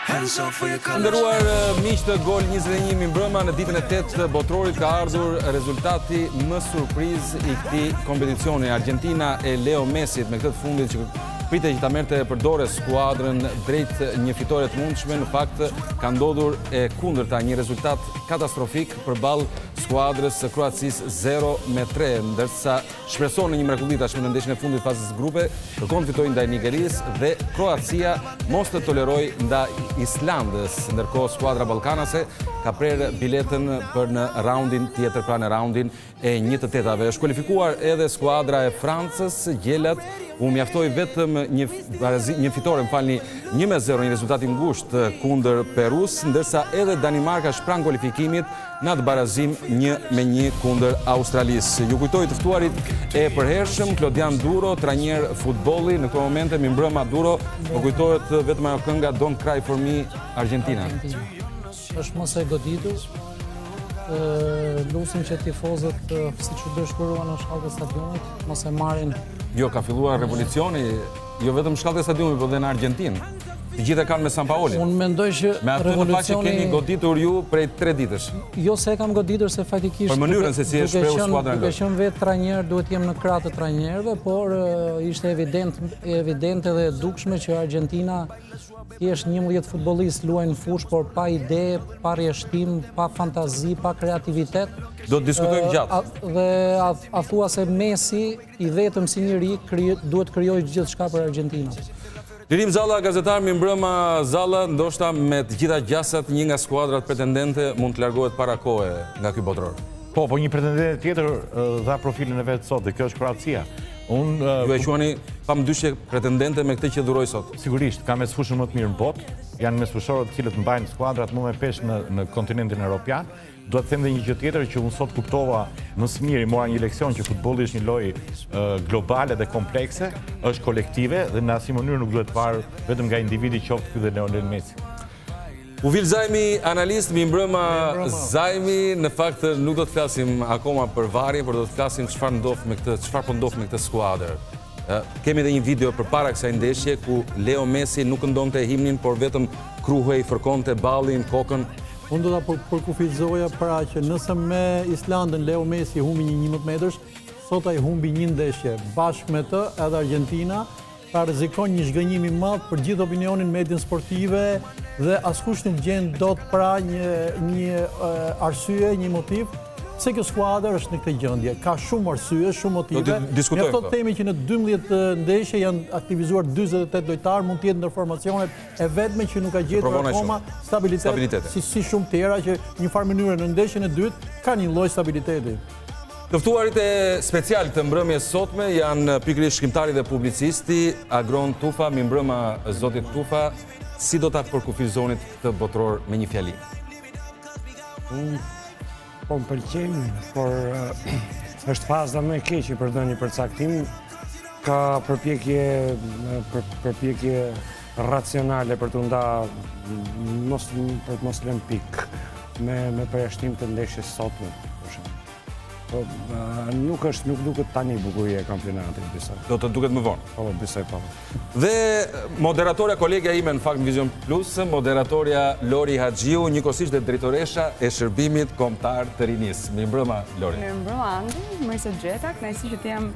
Nderuar miq të GOL21 mbrëma, në ditën e 8 botrorit ka ardhur rezultati më surprizë i këtij kompeticioni. Argentina e Leo Messit me këtë të fundit që pritej që ta merrte përdore skuadrën drejt një fitore të mundshme, në fakt ka ndodhur e kundërta, një rezultat katastrofik përballë skuadrës së Kroacisë 0-3, ndërsa shpreson në një mrekulli tashmë në ndeshjen e fundit fazës grupe, kërkon të fitojë ndaj Nigerisë dhe Kroacia mos të tolerojë ndaj Islandës. Ndërkohë skuadra ballkanase ka prerë biletën për në raundin tjetër, pra në raundin e 1/8. Është kualifikuar edhe skuadra e Francës, gjelat u mjaftoi vetëm një fitore, 1-0, një rezultat i ngushtë kundër Perus, ndërsa edhe Danimarka shprang kualifikimit në atë barazim 1-1 kundër Australisë. Ju kujtoj të ftuarit e përhershëm, Klodian Duro, trajner futbolli, në këto momente mi mbrëma Duro, po kujtohet vetëm ajo kënga Don't Cry for Me, Argentina. Është mos e goditur. Lusim që tifozët, siç u dëshpëruan në shkallët e stadionit, mos e marrin. Jo, ka filluar revolucioni, jo vetëm në shkallët e stadionit, por edhe në Argentinë. Të gjithë e kanë me San Paoli. Unë mendoj që me atë në fakt që keni goditur ju prej 3 ditësh. Jo se e kam goditur, se faktikisht për mënyrën se si e shpreu skuadra duke qenë vetë trajner, duhet jem në krah të trajnerëve, por ishte evident edhe e dukshme që Argentina thjesht 11 futbollistë luajnë në fushë, por pa ide, pa rrjeshtim, pa fantazi, pa kreativitet. Do të diskutojmë gjatë. Dhe a thua se Messi, i vetëm si njeri, duhet krijojë gjithçka për Argentinën. Lirim Zalla, gazetar mi mbrëma. Zalla, ndoshta me të gjitha gjasat një nga skuadrat pretendente mund të largohet para kohe nga ky botror. Po një pretendente tjetër dha profilin e vet sot, dhe kjo është Kroacia. Ju e quani pamdyshje pretendente me këtë që dhuroi sot. Sigurisht, ka mesfushën më të mirë në botë, janë mesfushorët të cilët mbajnë skuadrat më me peshë në kontinentin evropian. Do të them dhe një gjë tjetër që unë sot kuptova më së miri, mora një leksion që futbolli është një lojë globale dhe komplekse, është kolektive dhe në asnjë mënyrë nuk duhet parë vetëm nga individi, qoftë ky dhe Lionel Messi. U vil Zajmi, analist, mi mbrëma Zajmi, në fakt nuk do të flasim akoma për varje, por do të flasim çfarë po ndodh me këtë skuadër. Kemi edhe një video përpara kësaj ndeshje ku Leo Messi nuk këndonte himnin, por vetëm kruhej, fërkonte ballin, kokën. Unë do ta përkufizoja pra që nëse me Islandën Leo Messi humbi një 11 metrësh, sot ai humbi një ndeshje. Bashkë me të edhe Argentina ka rrezikon një zhgënjim i madh për gjithë opinionin, median sportive, dhe askush nuk gjen dot pra një arsye, një motiv pse kjo skuadër është në këtë gjendje. Ka shumë arsye, shumë motive. Ne do të themi që në 12 ndeshje janë aktivizuar 48 lojtarë, mund të jetë ndër formacionet e vetme që nuk ka gjetur akoma stabilitet, si shumë tjera që një farë mënyrë në ndeshjen e dytë ka një lloj stabiliteti. Të ftuarit e special të mbrëmjes sotme janë pikërisht shkrimtari dhe publicisti Agron Tufa. Mi mbrëma zotit Tufa, si do ta përkufizonit këtë botror me një fjali? Po më pëlqen, por është faza më e keqe për ndonjë përcaktim. Ka përpjekje racionale për të mos lënë pikë me përjashtim të ndeshjes sotme. Nuk duket tani bukuria e kampionatit, besoj. Do të duket më vonë. Po, besoj po. Dhe moderatorja kolegja ime në fakt në Vizion Plus, moderatorja Lori Haxhiu, njëkohësisht dhe drejtoresha e shërbimit kombëtar të rinisë. Mi mbrëma, Lori. Mi mbrëma, Andi, mirë se gjeta, kënaqësi që të jam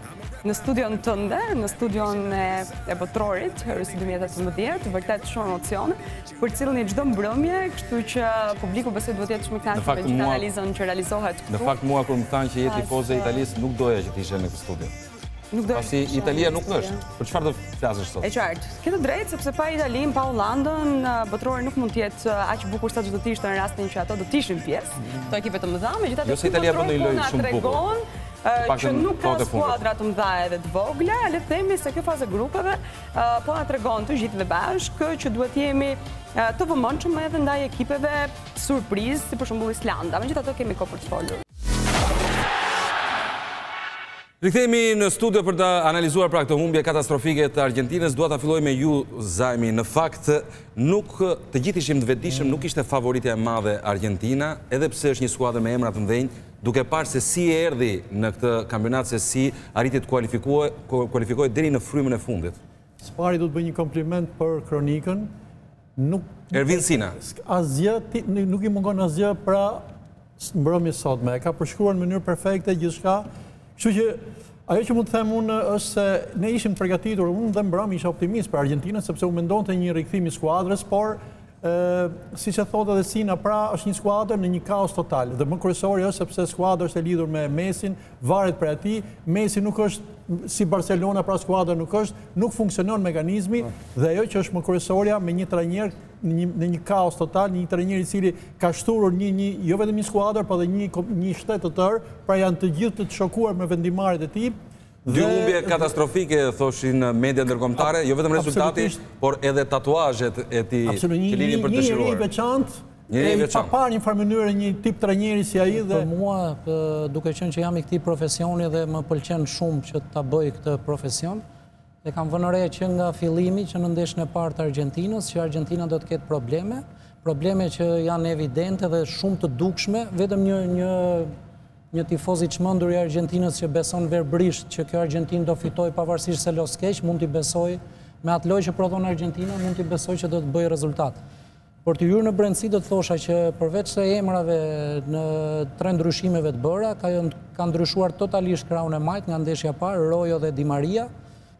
në studion tënde, në studion e botrorit, Rusi 2018, vërtet shumë emocione, për cilën i çdo mbrëmje, kështu që publiku besoj duhet jetë shumë i kënaqur me gjithë analizën që realizohet këtu. Në fakt mua kur më thanë që je tifoze e Italisë, nuk doja që të ishe në këtë studio. Pasi Italia nuk është. Për çfarë do flasësh sot? E qartë. Ke të drejtë, sepse pa Italinë, pa Hollandën, botrori nuk mund të jetë aq bukur sa çdo të ishte në rastin që ato do të ishin pjesë. Këto ekipe të mëdha, megjithatë jo se Italia bën një lojë shumë bukur. Që nuk ka skuadra të mëdha edhe të vogla, le të themi se kjo fazë grupeve po na tregon të gjithëve bashkë që duhet jemi të vëmendshëm edhe ndaj ekipeve surprizë, si për shembull Islanda. Megjithatë kemi kohë për të folur. Rikthehemi në studio për të analizuar pra këtë humbje katastrofike të Argentinës. Dua ta filloj me ju, Zajmi. Në fakt, nuk të gjithë ishim të vetëdijshëm, nuk ishte favoritja e madhe Argentina, edhe pse është një skuadër me emra të mëdhenj, duke parë se si erdhi në këtë kampionat, se si arriti të kualifikohet deri në frymën e fundit. Spari do të bëj një kompliment për kronikën, Ervin Sina. Nuk i mungon asgjë pra mbrëmjes sotme. E ka përshkruar në mënyrë perfekte gjithçka. Kështu që ajo që mund të them unë është se ne ishim përgatitur, unë dhe mbrëmi isha optimist për Argentinën, sepse u mendonte një rikthim i skuadrës, por siç e thotë edhe Sina, pra është një skuadër në një kaos total. Dhe më kryesori është sepse skuadra është e lidhur me Mesin, varet për atij. Mesi nuk është si Barcelona, pra skuadra nuk funksionon mekanizmi, dhe ajo që është më kryesorja me një trajner në një kaos total, një trajner i cili ka shturur jo vetëm një skuadër, por edhe një shtet të tërë, pra janë të gjithë të shokuar me vendimarrjet e tij. Dy humbje katastrofike, thoshin media ndërkombëtare, jo vetëm rezultati, por edhe tatuazhet e tij që lidhin për të dëshiruar. Një njeri i veçantë, e pa parë një farë mënyrë një tip trajneri si ai dhe për mua, duke qenë që jam i këtij profesioni dhe më pëlqen shumë që ta bëj këtë profesion, e kam vënë re që nga fillimi që në ndeshjen e parë të Argentinës, që Argentina do të ketë probleme që janë evidente dhe shumë të dukshme, vetëm një tifoz i çmendur i Argentinës që beson verbrisht që kjo Argentinë do fitoj pavarësisht se los keq, mund t'i besoj me atë lojë që prodhon Argentina, mund t'i besoj që do të bëjë rezultat. Por të hyrë në brendësi do të thosha që përveç se emrave në 3 ndryshimeve të bëra, ka ndryshuar totalisht krahun e majt nga ndeshja parë, Rojo dhe Di Maria.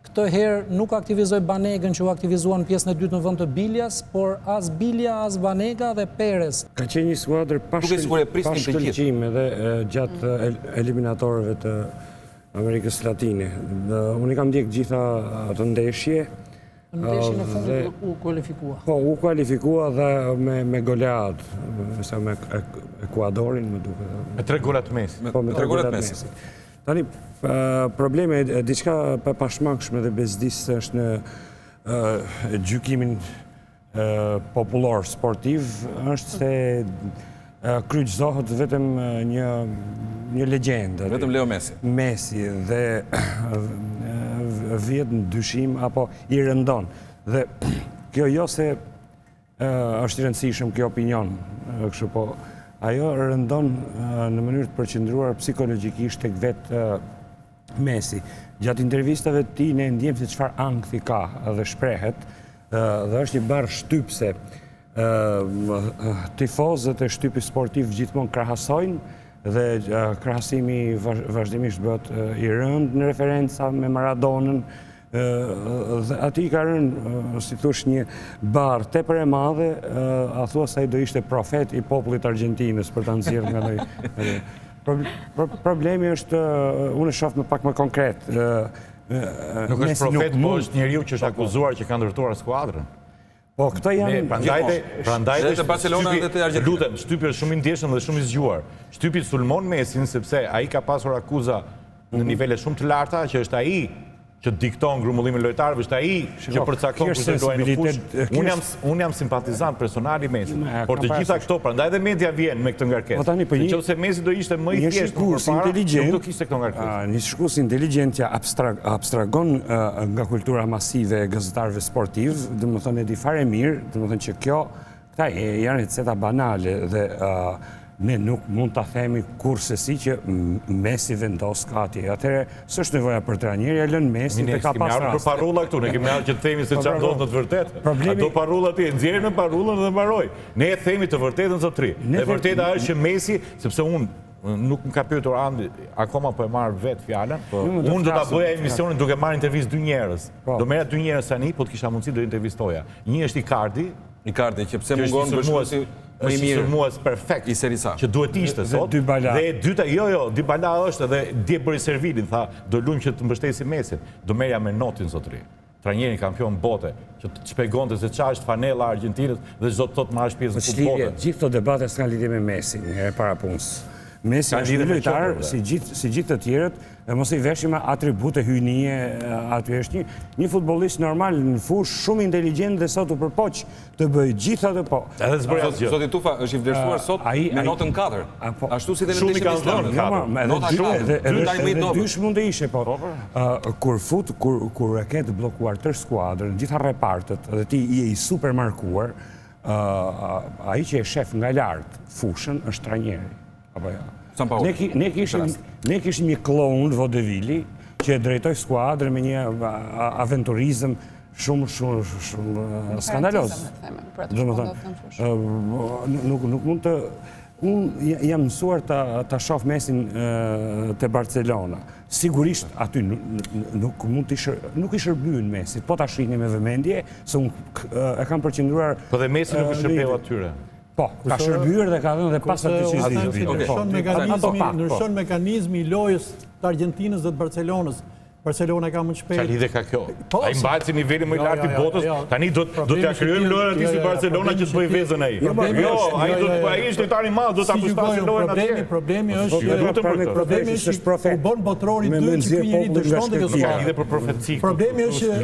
Këtë herë nuk aktivizoi Banegën që u aktivizuan pjesën e dytë në vend të Biljas, por as Bilja, as Banega dhe Perez. Ka qenë një skuadër pa shkëlqim edhe gjatë eliminatorëve të Amerikës Latine. Unë i kam ndjek gjitha ato ndeshje. Në ndeshjen e fundit u kualifikua. Po, u kualifikua dhe me golead, me Ekuadorin, më duket. Me 3 golat Messi. Po, me 3 golat Messi. Tani, probleme diçka pashmangshme dhe bezdisë është në gjykimin popullor sportiv, është se kryqëzohet vetëm një legjendë. Vetëm Leo Messi. Messi dhe vjet në dyshim apo i rëndon. Dhe kjo jo se është i rëndësishëm kjo opinion, kështu po ajo rëndon në mënyrë të përqendruar psikologjikisht tek vetë Messi. Gjatë intervistave të tij ne ndjejmë se çfarë ankthi ka dhe shprehet, dhe është një barë shtypse. Tifozët e shtypit sportiv gjithmonë krahasojnë dhe krahasimi vazhdimisht bëhet i rënd në referenca me Maradonën. Dhe ati ka rënë, si thush, një barë tepër e madhe, a thua se ai do ishte profet i popullit Argentinës për ta nxjerrë nga ai. Problemi është, unë e shoh më pak më konkret. Nuk është profet, po është njeriu që është akuzuar që ka ndërtuar skuadrën. Po, këto janë... Prandaj të Barcelona dhe të Argentinë. Lutem, shtypi është shumë i ndjeshëm dhe shumë i zgjuar. Shtypi sulmon Messin sepse ai ka pasur akuza në nivele shumë të larta, që është ai që dikton grumbullimin lojtarëve, është ai që përcakton kush do luajë në fushë. Unë jam simpatizant personal i Messit, por të gjitha këto, prandaj dhe media vjen me këtë ngarkesë. Nëse Messi do ishte më i thjeshtë përpara, nuk do kishte këtë ngarkesë. Një shkues inteligjent që abstragon nga kultura masive e gazetarëve sportiv, domethënë e di fare mirë, domethënë që këta janë receta banale dhe ne nuk mund ta themi kurrësi që Messi vendos kati. Atëherë s'është nevoja për trajner, ja lën Messi te ka pas rast. Për parulla këtu, ne kemi ardhur që të themi se çfarë ndodh në të vërtetë. Ato parulla ti nxjerrin në parullën dhe mbaroj. Ne e themi të vërtetën zotëri. E vërteta është që Messi, sepse unë nuk më ka pyetur Andi, akoma po e marr vet fjalën. Unë do ta bëja emisionin duke marrë intervistë dy njerëz. Do merra dy njerëz tani, po të kisha mundësi do intervistoja. Një është Icardi, që pse mungon bashkësi më i mirë, sulmues perfekt i Serie A. Që duhet ishte sot. Dhe e dyta, Dybala është dhe dje bëri servilin, tha, do luajmë që të mbështesim Messin. Do merja me notin zotëri. Trajneri kampion bote, që të shpjegonte se çfarë është fanella e Argentinës dhe çdo të thotë marrësh pjesë në futboll. Gjithë këto debate s'kan lidhje me Messin, para punës. Messi është një lojtar si gjithë të tjerët, dhe mos i veshim atribute hyjnie, aty është një futbollist normal në fushë, shumë inteligjent dhe sot u përpoq të bëj gjithë ato po. Edhe s'bëri asgjë. Zoti Tufa është i vlerësuar sot me notën 4. Ashtu si dhe në ndeshjen e Islamit. Edhe dysh mund të ishe, po. Kur e ke të bllokuar tërë skuadrën, gjitha repartet, dhe ti je i supermarkuar, ai që e shef nga lart fushën është trajneri. Apo ja. Ne kishim një kloun vodevili që e drejtoj skuadrën me një aventurizëm shumë skandaloz. Nuk mund të... Unë jam mësuar të shoh Mesin të Barcelona. Sigurisht aty nuk i shërbyen Mesi, po ta shihni me vëmendje, se unë e kam përqendruar... Po dhe Mesi nuk i shërbeu atyre. Po, ka shërbyer dhe ka dhënë dhe pas aty ndryshon mekanizmi i lojës të Argentinës dhe të Barcelonës. Barcelona ka më shpejt. Qa lidhe ka kjo? A i mbajt si nivelli më i lartë i botës, tani do t'ja kryojmë lojën ati si Barcelona që të bëj vezën e i. Jo, a i është lojtari madh, do t'a përshtasin lojën atje. Problemi është u bon botrori 2 që ky njeri dështon dhe kjo s'ka. Problemi është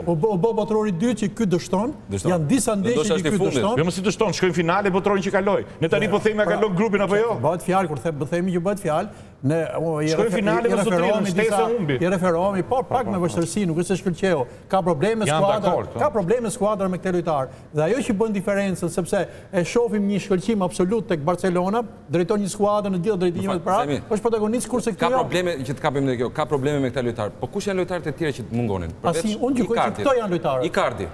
u bo botrori 2 që ky dështon, janë disa ndeshje që ky dështon. Jo më si dështon, shkojnë finale botrorin që kaloj. Ne tani po themi a kalon grupin apo jo? Bëhet fjalë, kur themi që bëhet fjalë, shkojnë finale me zotrinë, shtesë humbi. Po, pak me vështërsi, nuk është se shkëlqeu. Ka probleme skuadra me këtë lojtar. Dhe ajo që bën diferencën, sepse e shohim një shkëlqim absolut tek Barcelona, drejton një skuadër në gjithë drejtimet e parë, është protagonist kurse ka probleme që të kapim ne kjo, ka probleme me këtë lojtar. Po kush janë lojtarët e tjerë që të mungonin? Asi, unë gjykoj që këto janë lojtarët. Icardi.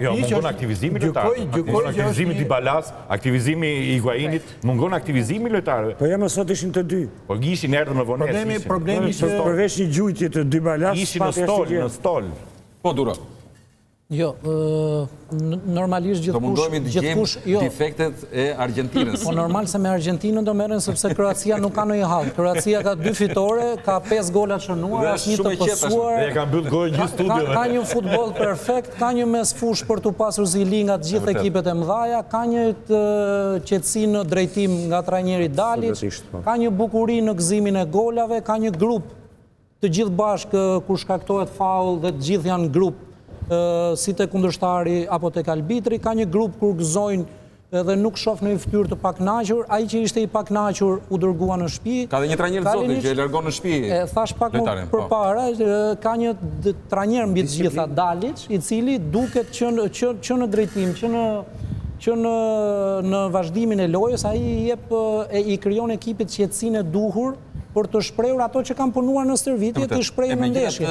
Jo, mungon aktivizimi lojtarëve. Mungon aktivizimi Dybalas, aktivizimi Higuainit, mungon aktivizimi lojtarëve. Po ja më sot ishin të dy. Po gishin erdhën me vonesë. Problemi që përveç një gjujtje të Dybalas, ishin në stol. Po duro. Jo, normalisht gjithkush... defektet e Argentinës. Po normal se me Argentinën do merren sepse Kroacia nuk ka ndonjë hall. Kroacia ka 2 fitore, ka 5 gola shënuar, është një të pësuar. E ka mbyll gojën gjithë studiove. Ka një futboll perfekt, ka një mesfush për të pasur zili nga të gjithë ekipet e mëdhaja, ka një qetësi në drejtim nga trajneri Dalic, ka një bukuri në gëzimin e golave, ka një grup të gjithë bashkë kur shkaktohet faull dhe të gjithë janë grup si të kundërshtari apo të arbitri, ka një grup kur gëzojnë dhe nuk shoh në fytyrë të paknaqur, ai që ishte i paknaqur u dërgua në shtëpi. Ka dhe një trajner zoti që e largon në shtëpi. Thash pak më përpara, ka një trajner mbi të gjitha Dalic, i cili duket që në drejtim, që në vazhdimin e lojës ai i krijon ekipit qetësinë e duhur për të shprehur ato që kanë punuar në stërvitje, të shprehur në ndeshje.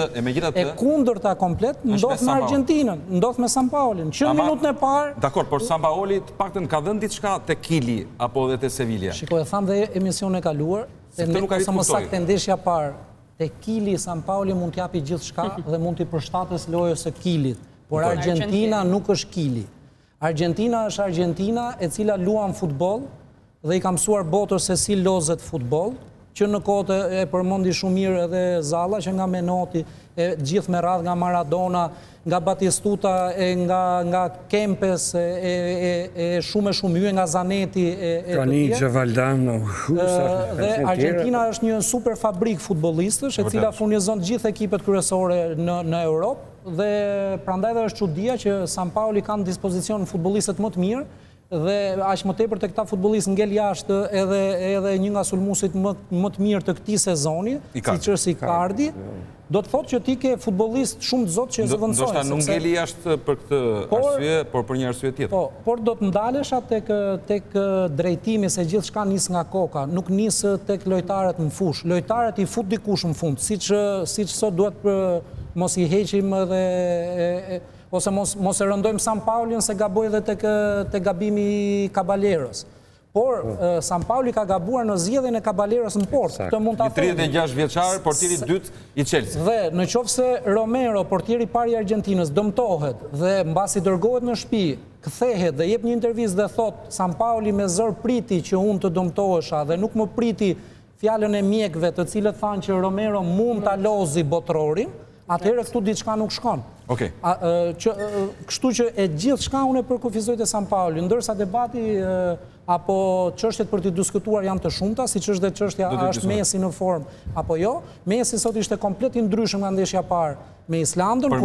E kundërta komplet ndodh me Argentinën, ndodh me San Paolin. Që në minutën e parë... Dakor, por San Paoli të paktën ka dhënë diçka te Kili apo edhe te Sevilla. Shikoj, e tham dhe emisionin e kaluar, ose më saktë ndeshja parë, te Kili San Paoli mund t'japi gjithçka dhe mund t'i përshtates lojës së Kilit, por Argentina nuk është Kili. Argentina është Argentina e cila luan futboll dhe i ka mësuar botës se si lozet futboll, që në kohë e përmendi shumë mirë edhe Zalla, që nga Menotti, gjithë me radhë nga Maradona, nga Batistuta, nga Kempes, shumë hye nga Zanetti. Kanigje, Valdano. Dhe Argentina është një super fabrik futbollistësh, e cila furnizon gjithë ekipet kryesore në Europë, dhe prandaj dhe është çudia që San Paoli kanë në dispozicion futbollistët më të mirë, dhe aq më tepër të këta futbollistë ngel jashtë edhe një nga sulmuesit më të mirë të këtij sezoni, siç është Icardi, do të thotë që ti ke futbollist shumë të zotë që zëvendësojnë. Ndoshta nuk ngeli jashtë për këtë arsye, por për një arsye tjetër. Por do të ndalesha tek drejtimi se gjithçka nis nga koka, nuk nis tek lojtarët në fushë. Lojtarët i fut dikush në fund, siç sot duhet mos i heqim edhe ose mos e rëndojmë San Paolin se gaboj edhe te gabimi i Caballeros. Por San Paoli ka gabuar në zgjedhjen e Caballeros në portë. Këtë mund ta them. 36 vjeçar, portieri i dytë i Chelsea. Dhe në qoftë se Romero, portieri i parë i Argentinës, dëmtohet dhe mbasi dërgohet në shtëpi, kthehet dhe jep një intervistë dhe thot San Paoli me zor priti që unë të dëmtohesha dhe nuk më priti fjalën e mjekëve të cilët thanë që Romero mund ta lozi botrorin, atëherë këtu diçka nuk shkon. Kështu që e gjithçka unë e përkufizoj te San Paoli, ndërsa debati apo çështjet për të diskutuar janë të shumta, siç është dhe çështja a është Messi në formë apo jo. Messi sot ishte komplet i ndryshëm nga ndeshja parë me Islandën, ku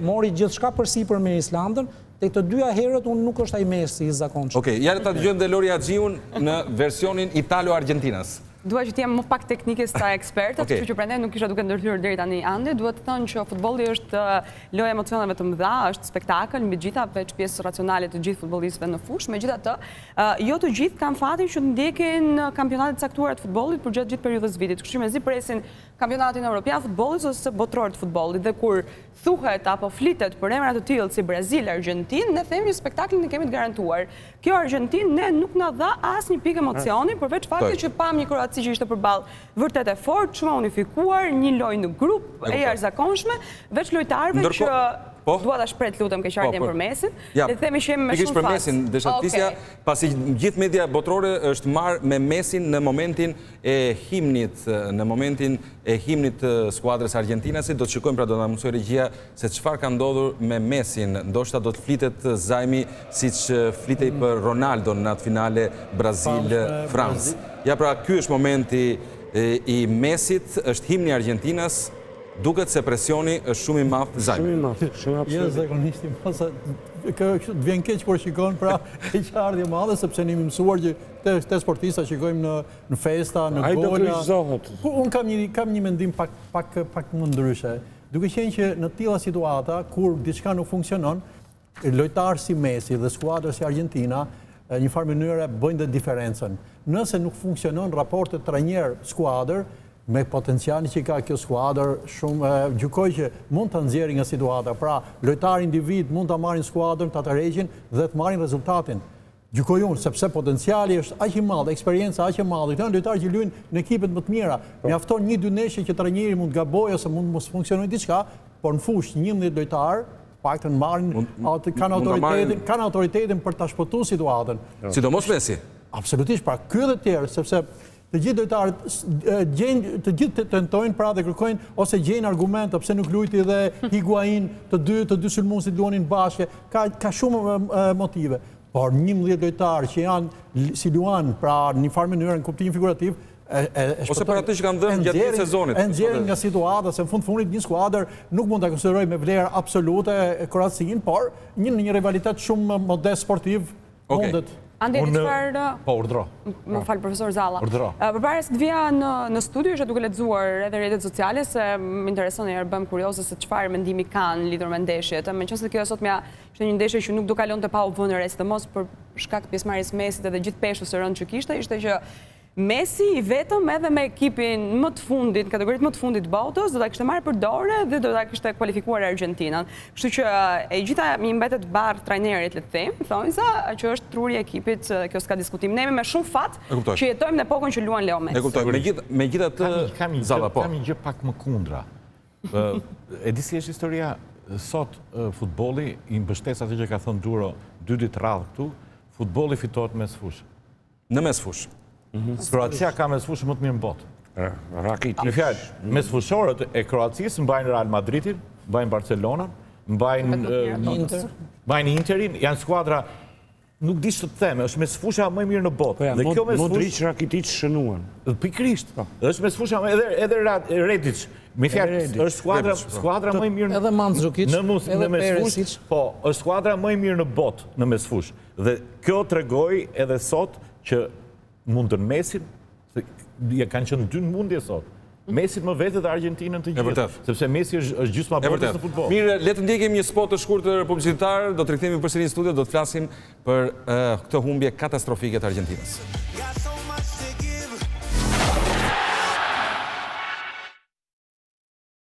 mori gjithçka përsipër me Islandën. Tek të dyja herët unë nuk është ai Messi i zakonshëm. Okej, ja ta dëgjojmë dhe Lori Axhiun në versionin Italo-Argentinas. Dua që t'jem më pak teknike sa ekspertët, kështu që prandaj nuk kisha duke ndërthyer deri tani Andi. Duhet të thënë që futbolli është lojë emocioneve të mëdha, është spektakël mbi gjitha veç pjesë racionale të gjithë futbollistëve në fushë. Megjithatë, jo të gjithë kanë fatin që ndjekin kampionatet caktuara të futbollit përgjatë gjithë periudhës vitit. Kështu që mezi presin kampionatin evropian futbollit ose botror të futbollit, dhe kur thuhet apo flitet për emra të tillë si Brazil, Argjentinë, ne themi spektaklin e kemi të garantuar. Kjo Argjentinë ne nuk na dha asnjë pikë emocioni, përveç faktit që pam një Kroaci që ishte përballë vërtet e fortë, shumë unifikuar, një lojë në grup e jashtëzakonshme, veç lojtarëve që dua ta shpret lutem keqardhjen për Mesin, dhe themi që jemi me shumë fat. Për Mesin, deshatisja, pasi gjithë media botrore është marrë me Mesin në momentin e himnit, të skuadrës argjentinasit. Do të shikojmë, pra do na mësoj regjia se çfarë ka ndodhur me Mesin. Ndoshta do të flitet zajmi siç flitej për Ronaldo në atë finale Brazil-Francë. Ja, pra ky është momenti i Mesit, është himni Argjentinas. Duket se presioni është shumë i madh zajmi. Shumë i madh, shumë absolut. Jo, zakonisht i madh, të vjen keq kur shikon, pra keqardhje madhe, sepse ne jemi mësuar që te sportista shikojmë në festa, në gola. Ai do kryqëzohet. Unë kam një mendim pak më ndryshe. Duke qenë që në tilla situata kur diçka nuk funksionon, lojtarë si Messi dhe skuadra si Argentina një farë mënyre bëjnë dhe diferencën. Nëse nuk funksionon raportet trajner-skuadër, me potencialin që ka kjo skuadër, shumë gjykoj që mund të nxjerrin nga situata. Pra, lojtar individ mund të marrin skuadrën, të tërheqin dhe të marrin rezultatin. Gjykoj unë, sepse potenciali është aq i madh, eksperienca aq e madhe. Këto janë lojtarë që luajnë në ekipet më të mira. Mjafton 1-2 ndeshje që trajneri mund gabojë ose mund mos funksionojë diçka, por në fushë 11 lojtar paktën marrin, kanë autoritetin për ta shpëtuar situatën. Sidomos Messi. Absolutisht, pra ky dhe të tjerë, sepse të gjithë lojtarët të gjithë tentojnë pra dhe kërkojnë ose gjejnë argumente pse nuk luajti dhe Higuain, të dy sulmuesit luanin bashkë, ka shumë motive. Por 11 lojtarë që janë si luan, pra në një farë mënyrë në kuptimin figurativ, ose për atë që kanë dhënë gjatë gjithë sezonit. E nxjerrin nga situata, se në fundit një skuadër nuk mund ta konsideroj me vlerë absolute Kroacinë, por një rivalitet shumë modest sportiv mundet. Andi, çfarë? Po, urdhro. Më fal, profesor Zalla. Urdhro. Përpara se të vija në studio, isha duke lexuar edhe rrjetet sociale, se më intereson e bëm kurioze se çfarë mendimi kanë lidhur me ndeshjet. Meqense kjo sot ishte një ndeshje që nuk do kalonte pa u vënë re, sidomos për shkak të pjesëmarrjes Mesit edhe gjithë peshës së rëndë që kishte, ishte që Messi i vetëm edhe me ekipin më të fundit, kategoritë më të fundit botës, do ta kishte marrë për dorë dhe do ta kishte kualifikuar Argjentinën. Kështu që e gjitha mi mbetet barr trajnerit, le të them, thonë sa që është truri i ekipit, kjo s'ka diskutim. Ne jemi me shumë fat që jetojmë në epokën që luan Leo Messi. E kuptoj. Megjithatë, Zalla, po. Kam një gjë pak më kundra. E di si është historia sot futbolli, i mbështes atë që ka thënë Duro 2 ditë radhë këtu, futbolli fitohet mes fushë. Në mes fushë. Kroacia ka mes fushë më të mirë në botë. Rakitic. Në fjalë, mes fushorët e Kroacisë mbajnë Real Madridin, mbajnë Barcelona, mbajnë Interin, janë skuadra, nuk di ç'të them, është mes fusha më e mirë në botë. Dhe kjo mes Modric, Rakitic shënuan. Pikërisht. Është mes fusha edhe Redic. Me fjalë, është skuadra më e mirë edhe Mandzukic, edhe Perisic. Po, është skuadra më e mirë në botë në mes fushë. Dhe kjo tregoi edhe sot që mundën Mesin, se kanë qenë 2 mundje sot. Mesin më vete dhe Argentinën të gjithë. Sepse Messi është gjysma botës në futboll. Mirë, le të ndjekim një spot të shkurtër publicitar, do të rikthehemi përsëri në studio, do të flasim për këtë humbje katastrofike të Argentinës.